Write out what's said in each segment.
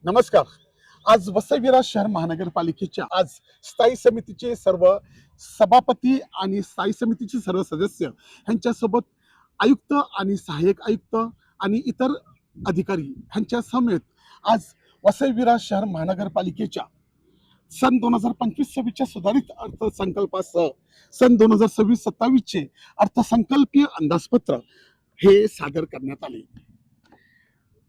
नमस्कार. आज वसई विरार शहर महानगरपालिकेच्या आज स्थायी समितीचे सर्व सभापती आणि स्थायी समितीचे सर्व सदस्य यांच्यासोबत आयुक्त आणि सहाय्यक आयुक्त आणि इतर अधिकारी यांच्या समेत आज वसई विरार शहर महानगरपालिकेच्या सन 2025-26च्या सुधारित अर्थसंकल्पासह सन 2026-27चे अर्थसंकल्पीय अंदाजपत्र हे सादर करण्यात आले.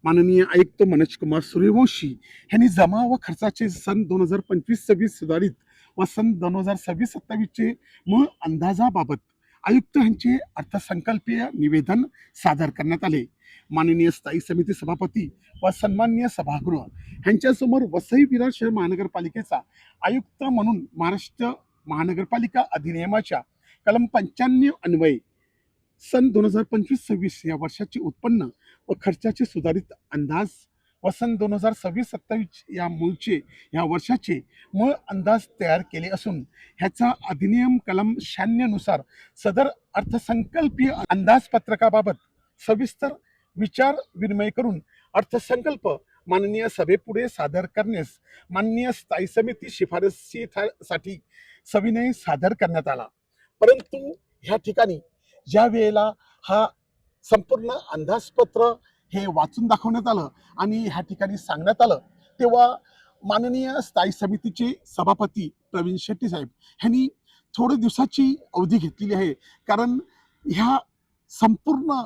माननीय आयुक्त मनोज कुमार सूर्यवंशी यांनी जमा व खर्चाचे सन 2025-26 सुधारित व सन 2026-27चे मूळ अंदाजाबाबत आयुक्त यांचे अर्थसंकल्पीय निवेदन सादर करण्यात आले. माननीय स्थायी समिती सभापती व सन्माननीय सभागृह यांच्यासमोर वसई विरार शहर महानगरपालिकेचा आयुक्त म्हणून महाराष्ट्र महानगरपालिका अधिनियमाच्या कलम 95 अन्वये सन 2025-26 या वर्षाचे उत्पन्न व खर्चाचे सुधारित अंदाज व सन 2026-27 या वर्षाचे मूळ अंदाज तयार केले असून ह्याचा अधिनियम कलम 96 नुसार सदर अर्थसंकल्पीय अंदाजपत्रकाबाबत सविस्तर विचार विनिमय करून अर्थसंकल्प माननीय सभेपुढे सादर करण्यास माननीय स्थायी समिती शिफारसीसाठी सविनय सादर करण्यात आला. परंतु ह्या ठिकाणी ज्या वेळेला हा संपूर्ण अंदाजपत्र हे वाचून दाखवण्यात आलं आणि ह्या ठिकाणी सांगण्यात आलं तेव्हा माननीय स्थायी समितीचे सभापती प्रवीण शेट्टी साहेब यांनी थोड्या दिवसाची अवधी घेतलेली आहे. कारण ह्या संपूर्ण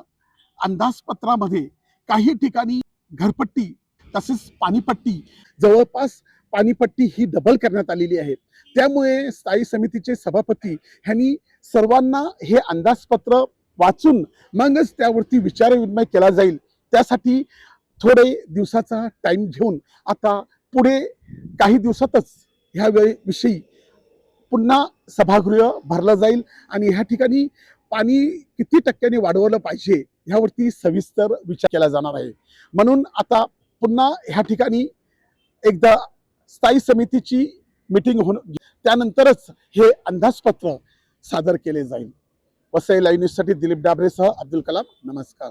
अंदाजपत्रामध्ये काही ठिकाणी घरपट्टी तसेच पाणीपट्टी जवळपास पाणीपट्टी ही डबल करण्यात आलेली आहे. त्यामुळे स्थायी समितीचे सभापती यांनी सर्वांना हे अंदाजपत्र वाचून मगच त्यावरती विचारविनिमय केला जाईल. त्यासाठी थोडे दिवसाचा टाइम घेऊन आता पुढे काही दिवसातच ह्या विषयी पुन्हा सभागृह भरलं जाईल आणि ह्या ठिकाणी पाणी किती टक्क्यांनी वाढवलं पाहिजे ह्यावरती सविस्तर विचार केला जाणार आहे. म्हणून आता पुन्हा ह्या ठिकाणी एकदा स्थायी समितीची मीटिंग त्यानंतरच हे अंदाजपत्र सादर केले जाईल. वसई लाईव्ह न्यूजसाठी दिलीप डाबरेसह अब्दुल कलाम. नमस्कार.